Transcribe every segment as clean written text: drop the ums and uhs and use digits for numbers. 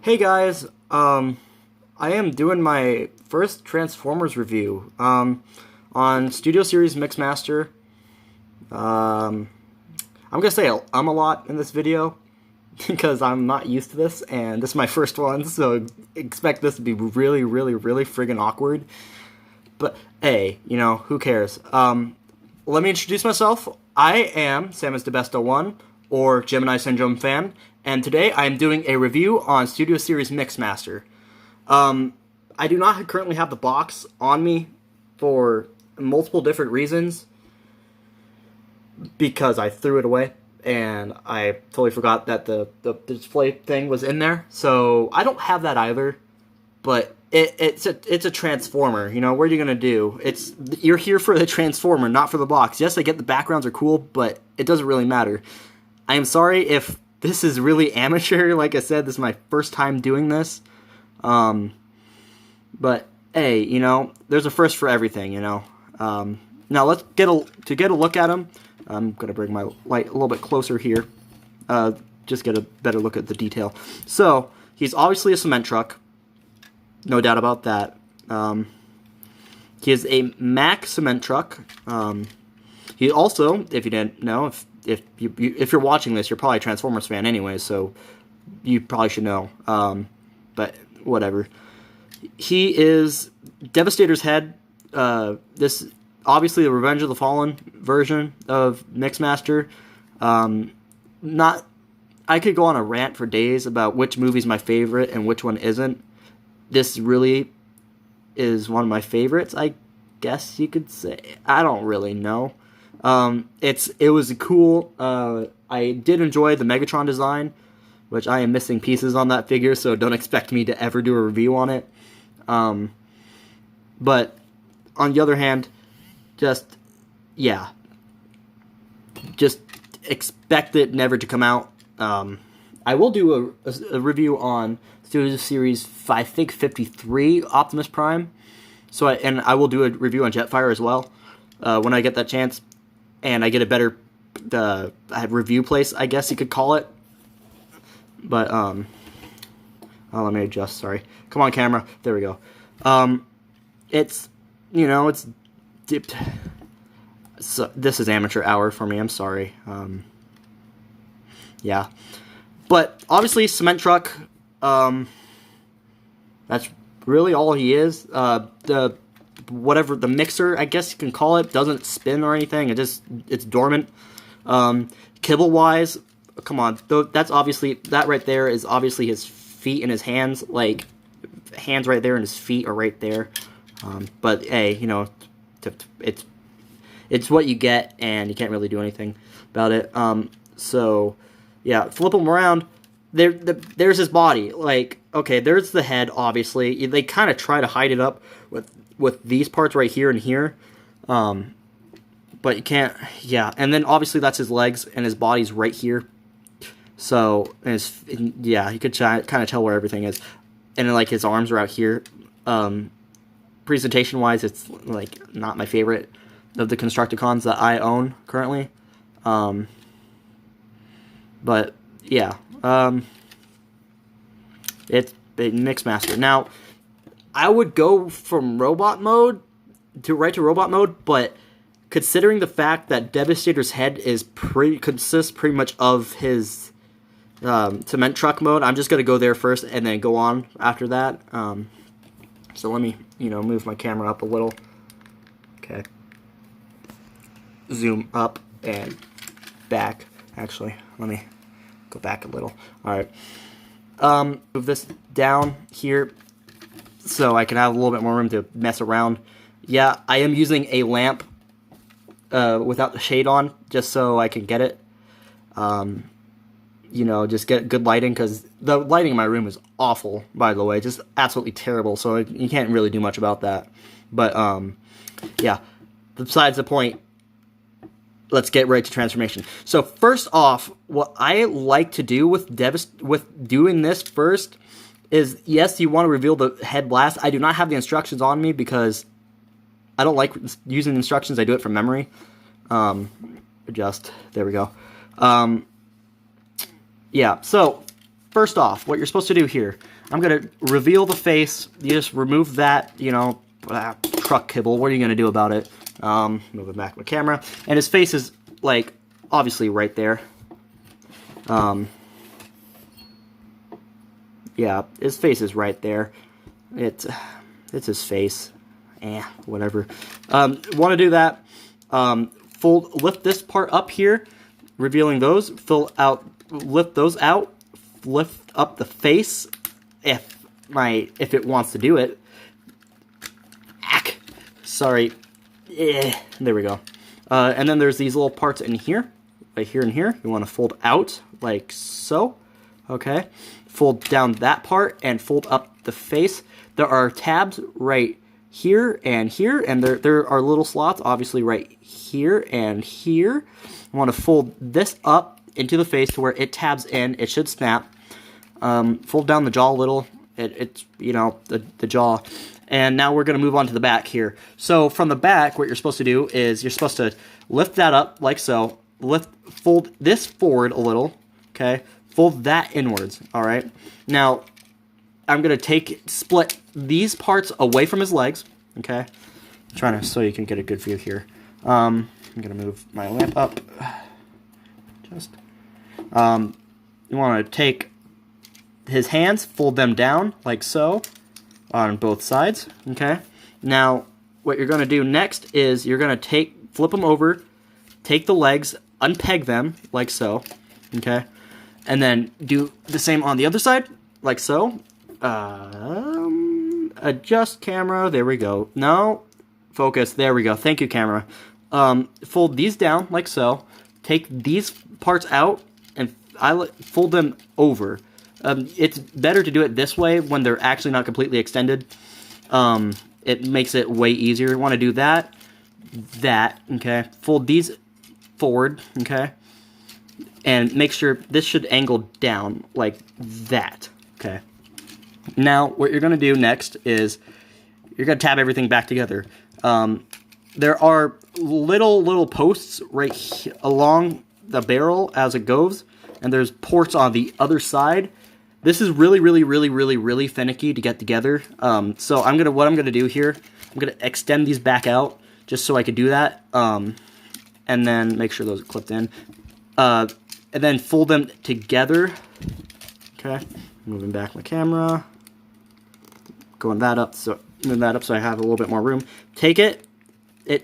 Hey guys, I am doing my first Transformers review on Studio Series Mixmaster. I'm gonna say a lot in this video because I'm not used to this, and this is my first one, so expect this to be really friggin' awkward. But hey, who cares? Let me introduce myself. I am Samus DeBesto1, or Gemini Syndrome fan, and today I am doing a review on Studio Series Mixmaster. I do not currently have the box on me for multiple different reasons, because I threw it away, and I totally forgot that the display thing was in there, so I don't have that either, but it's a Transformer. What are you gonna do? You're here for the Transformer, not for the box. Yes, I get the backgrounds are cool, but it doesn't really matter. I am sorry if this is really amateur. Like I said, this is my first time doing this. But hey, there's a first for everything. Now let's get a look at him. I'm gonna bring my light a little bit closer here. Just get a better look at the detail. So he's obviously a cement truck. No doubt about that. He is a Mack cement truck. He also, if you didn't know, if you're watching this, you're probably a Transformers fan anyway, so you probably should know. But whatever. He is Devastator's head. This obviously the Revenge of the Fallen version of Mixmaster. I could go on a rant for days about which movie's my favorite and which one isn't. This really is one of my favorites, I guess you could say. I don't really know. It was cool. I did enjoy the Megatron design, which I am missing pieces on that figure, so don't expect me to ever do a review on it. But on the other hand, just expect it never to come out. I will do a review on Studio Series 53 Optimus Prime. I will do a review on Jetfire as well when I get that chance, and I get a better review place, I guess you could call it. But let me adjust. Sorry, come on, camera. There we go. It's dipped. So this is amateur hour for me. I'm sorry. Yeah, but obviously cement truck. That's really all he is. The mixer, I guess you can call it, doesn't spin or anything. It's dormant. Kibble wise, come on. That right there is obviously his feet and his hands. Like, hands right there and his feet are right there. But hey, it's what you get, and you can't really do anything about it. So yeah, flip him around. There's his body. Like, okay, there's the head, obviously. They kind of try to hide it up with these parts right here and here. But you can't, yeah. And then, obviously, that's his legs, and his body's right here. So, you could kind of tell where everything is. And then, like, his arms are out here. Presentation-wise, it's, like, not my favorite of the Constructicons that I own currently. But, yeah. It's Mixmaster. Now, I would go from robot mode to robot mode, but considering the fact that Devastator's head consists pretty much of his cement truck mode, I'm just gonna go there first and then go on after that. So let me move my camera up a little. Okay. Zoom up and back. Actually, let me go back a little. Alright. Move this down here so I can have a little bit more room to mess around. Yeah, I am using a lamp without the shade on, just so I can get it. Just get good lighting, because the lighting in my room is awful, by the way. Just absolutely terrible, so you can't really do much about that. But, yeah, besides the point, let's get right to transformation. So first off, what I like to do with doing this first is, yes, you want to reveal the head blast. I do not have the instructions on me because I don't like using the instructions. I do it from memory. There we go. Yeah, so first off, what you're supposed to do here, I'm going to reveal the face. You just remove that, you know, truck kibble. What are you going to do about it? Moving back my camera. And his face is, like, obviously right there. Yeah, his face is right there. It's his face. Whatever. Want to do that. Lift this part up here, revealing those. Lift those out. Lift up the face, if it wants to do it. Sorry. There we go. And then there's these little parts in here, right here and here. You want to fold out like so. Okay. Fold down that part and fold up the face. There are tabs right here, and there are little slots, obviously right here and here. You want to fold this up into the face to where it tabs in. It should snap. Fold down the jaw a little. It's, you know, the jaw. And now we're going to move on to the back here. So from the back, what you're supposed to do is you're supposed to lift that up like so. Fold this forward a little. Okay. Fold that inwards. All right. Now, I'm going to split these parts away from his legs. Okay. I'm trying to, so you can get a good view here. I'm going to move my lamp up. Just. You want to take his hands, fold them down like so on both sides. Okay. Now, what you're going to do next is you're going to flip them over, take the legs, unpeg them like so. Okay. And then do the same on the other side, like so. Adjust camera. There we go. No. Focus. There we go. Thank you, camera. Fold these down, like so. Take these parts out, and fold them over. It's better to do it this way when they're actually not completely extended. It makes it way easier. You want to do that. Okay. Fold these forward, okay? And make sure this should angle down like that, okay? Now, what you're going to do next is you're going to tab everything back together. There are little posts right along the barrel as it goes, and there's ports on the other side. This is really finicky to get together. So what I'm gonna do here, I'm gonna extend these back out just so I could do that, and then make sure those are clipped in. And then fold them together. Okay, moving back my camera, moving that up so I have a little bit more room. Take it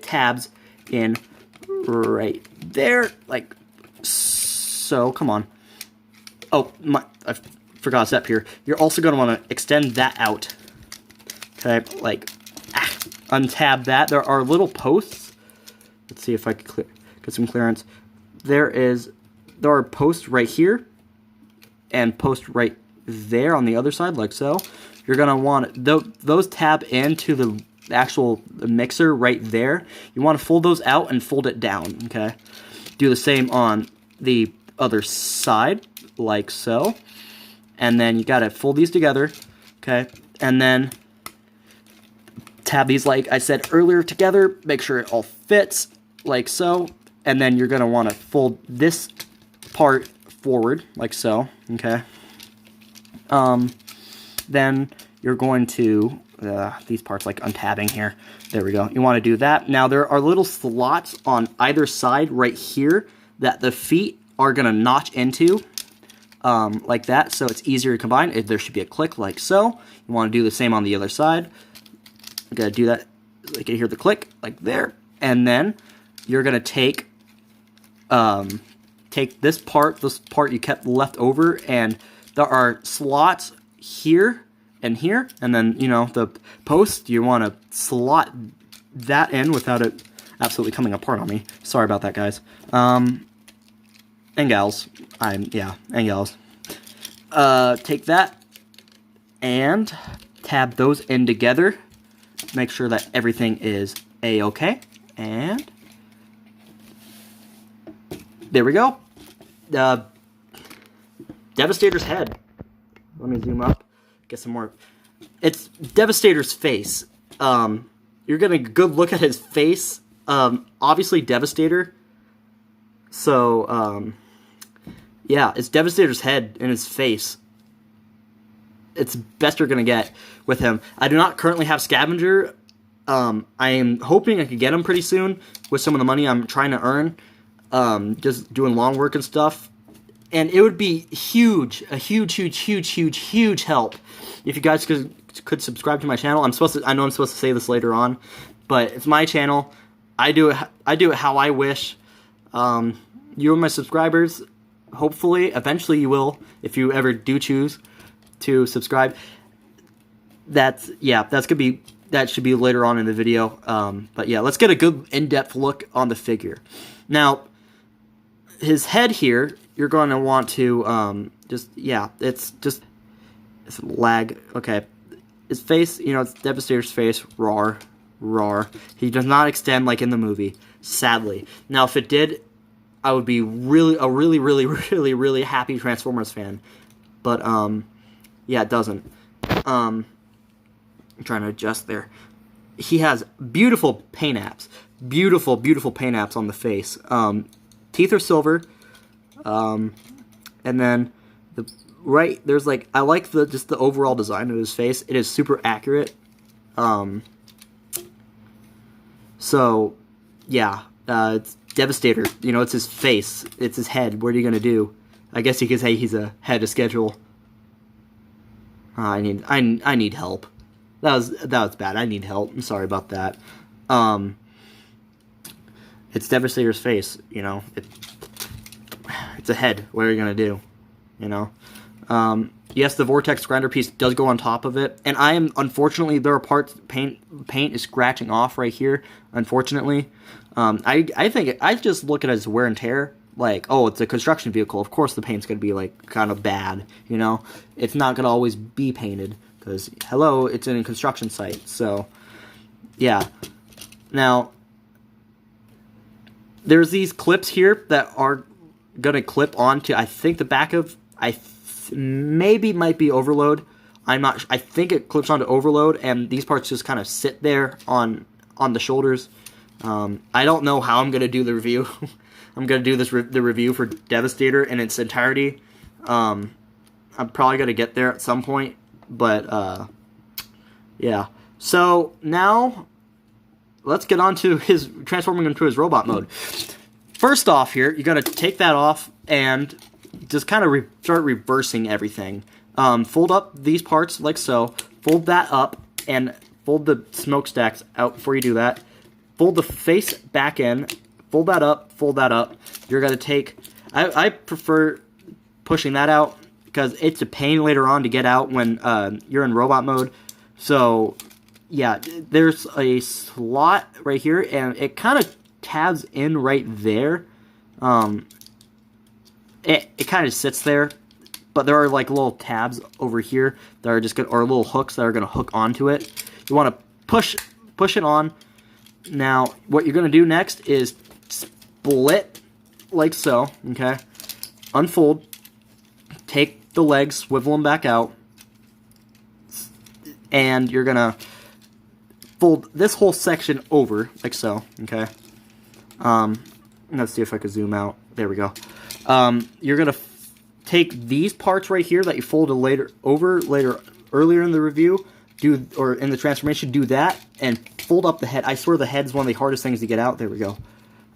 tabs in right there, like so. Come on. Oh, I forgot a step here. You're also going to want to extend that out. Okay, like untab that. There are little posts. Let's see if I can get some clearance. There are posts right here and posts right there on the other side, like so. You're going to want those tab into the actual mixer right there. You want to fold those out and fold it down, okay? Do the same on the other side, like so. And then you got to fold these together, okay? And then tab these, like I said earlier, together. Make sure it all fits, like so. And then you're going to want to fold this part forward, like so, okay? Then you're going to, these parts like untabbing here. There we go. You want to do that. Now there are little slots on either side right here that the feet are going to notch into, like that, so it's easier to combine. There should be a click like so. You want to do the same on the other side. You got to do that, like you hear the click, like there. And then you're going to take this part you kept left over, and there are slots here and here, and then, you know, the post, you want to slot that in without it absolutely coming apart on me. Sorry about that, guys. And gals. And gals. Take that and tab those in together. Make sure that everything is A-okay. And there we go. Devastator's head. Let me zoom up. Get some more. It's Devastator's face. You're getting a good look at his face. Obviously Devastator. So, yeah, it's Devastator's head and his face. it's best you're gonna get with him. I do not currently have Scavenger. I am hoping I could get him pretty soon with some of the money I'm trying to earn, just doing lawn work and stuff. And it would be a huge help if you guys could subscribe to my channel. I know I'm supposed to say this later on, but it's my channel. I do it how I wish. You are my subscribers. Hopefully, eventually you will, if you ever do choose to subscribe. That should be later on in the video. But yeah, let's get a good in-depth look on the figure. Now, his head here, you're going to want to it's lag. Okay, his face, it's Devastator's face. Roar. He does not extend like in the movie, sadly. Now, if it did, I would be a really happy Transformers fan. But yeah, it doesn't. I'm trying to adjust there. He has beautiful paint apps. Beautiful paint apps on the face. Teeth are silver. And then there's like, I like just the overall design of his face. It is super accurate. So yeah, it's Devastator. It's his face. It's his head. What are you gonna do? I guess you could say he's ahead of schedule. I need help. That was bad. I need help. I'm sorry about that. It's Devastator's face. It's a head. What are you gonna do? Yes, the Vortex grinder piece does go on top of it, and unfortunately there are parts paint is scratching off right here. Unfortunately, I think I just look at it as wear and tear. Like, oh, it's a construction vehicle. Of course, the paint's gonna be like kind of bad. It's not gonna always be painted because hello, it's in a construction site. So, yeah. Now, there's these clips here that are gonna clip onto. I think the back of maybe might be Overload. I'm not. I think it clips onto Overload, and these parts just kind of sit there on the shoulders. I don't know how I'm gonna do the review. I'm gonna do the review for Devastator in its entirety. I'm probably gonna get there at some point, but yeah. So now let's get on to his transforming into his robot mode. First off, here you gotta take that off and just kind of start reversing everything. Fold up these parts like so. Fold that up and fold the smokestacks out before you do that. Fold the face back in. Fold that up. Fold that up. You're going to take... I prefer pushing that out because it's a pain later on to get out when you're in robot mode. So, yeah, there's a slot right here, and it kind of tabs in right there. It kind of sits there, but there are like little tabs over here that are just or little hooks that are going to hook onto it. You want to push it on. Now, what you're going to do next is split like so, okay? Unfold, take the legs, swivel them back out, and you're going to fold this whole section over like so, okay? Let's see if I can zoom out. There we go. You're going to take these parts right here that you folded earlier in the review, or in the transformation, do that, and fold up the head. I swear the head's one of the hardest things to get out. There we go.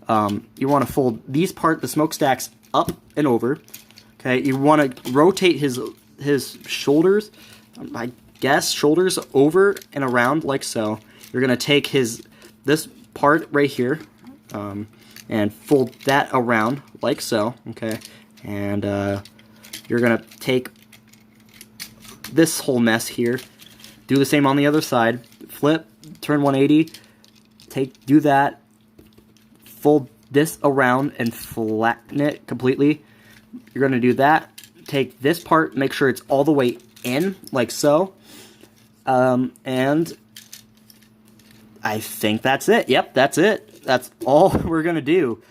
You want to fold the smokestacks up and over. Okay, you want to rotate his shoulders, I guess, shoulders over and around like so. You're going to take this part right here, and fold that around like so, okay? And you're going to take this whole mess here, do the same on the other side, flip, turn 180, do that, fold this around and flatten it completely. You're going to do that, take this part, make sure it's all the way in, like so, and I think that's it. Yep, that's it. That's all we're going to do.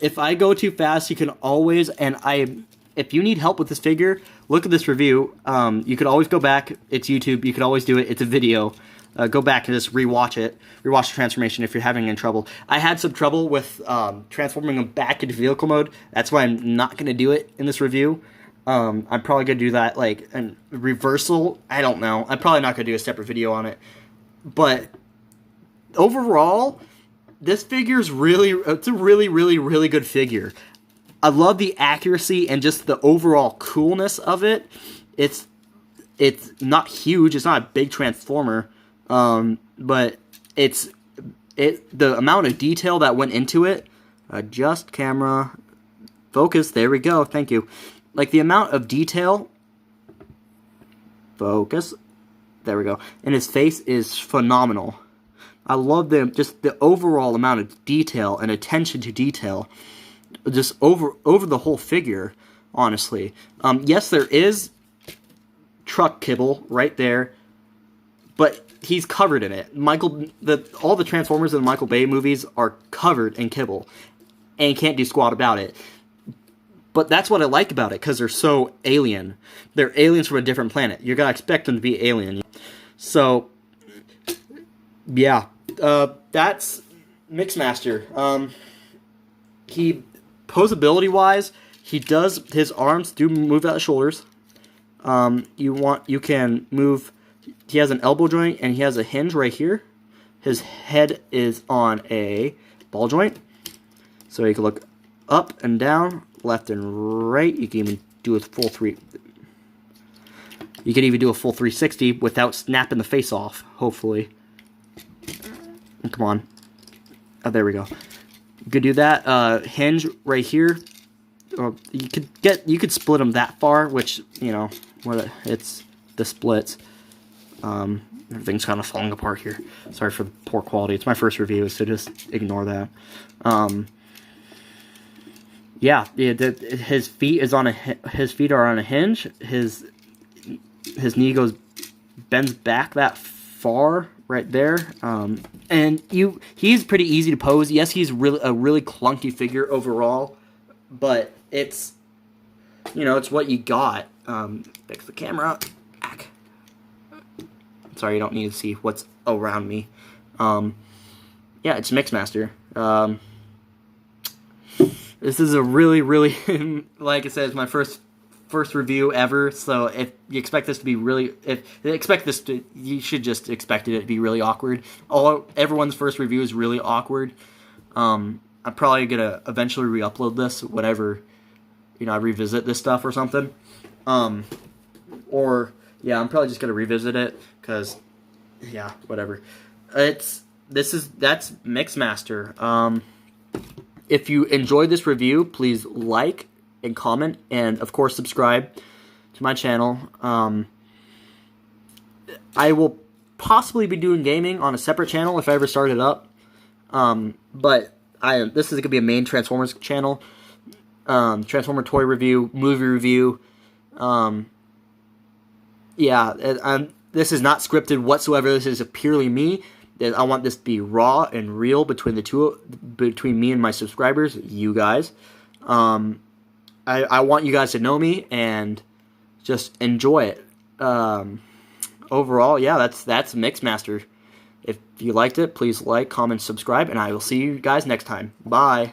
If I go too fast, you can always, if you need help with this figure, look at this review. You could always go back. It's YouTube. You could always do it. It's a video. Go back and just rewatch it. Rewatch the transformation if you're having any trouble. I had some trouble with transforming him back into vehicle mode. That's why I'm not going to do it in this review. I'm probably gonna do that like in reversal. I don't know. I'm probably not gonna do a separate video on it. But overall, this figure's it's a really, really, really good figure. I love the accuracy and just the overall coolness of it. It's not huge. It's not a big transformer, but the amount of detail that went into it. Adjust camera, focus. There we go. Thank you. Like the amount of detail. Focus. There we go. And his face is phenomenal. I love just the overall amount of detail and attention to detail, just over the whole figure. Honestly, yes, there is truck kibble right there, but he's covered in it. All the Transformers in the Michael Bay movies are covered in kibble, and you can't do squat about it. But that's what I like about it, because they're so alien. They're aliens from a different planet. You're gonna expect them to be alien. So, yeah, that's Mixmaster. He posability-wise, his arms do move out of shoulders. You can move. He has an elbow joint and he has a hinge right here. His head is on a ball joint, so you can look up and down, left and right. You can even do a full You can even do a full 360 without snapping the face off. Hopefully, come on. Oh, there we go. You could do that. Hinge right here. Or you could split them that far, which it's the splits. Everything's kind of falling apart here. Sorry for the poor quality. It's my first review, so just ignore that. His feet are on a hinge. His knee bends back that far right there. And he's pretty easy to pose. Yes, he's a really clunky figure overall, but it's what you got. Fix the camera. Sorry, you don't need to see what's around me. It's Mixmaster. This is a really, really, like I said, it's my first review ever. So if you expect this to be you should just expect it to be really awkward. Everyone's first review is really awkward. I'm probably gonna eventually re-upload this whenever I revisit this stuff or something. I'm probably just gonna revisit it because, whatever. That's Mixmaster. If you enjoyed this review, please like and comment, and of course subscribe to my channel. I will possibly be doing gaming on a separate channel if I ever start it up. But this is gonna be a main Transformers channel. Transformer toy review, movie review. This is not scripted whatsoever. This is purely me. I want this to be raw and real between me and my subscribers, you guys. I want you guys to know me and just enjoy it. Overall, that's Mixmaster. If you liked it, please like, comment, subscribe, and I will see you guys next time. Bye.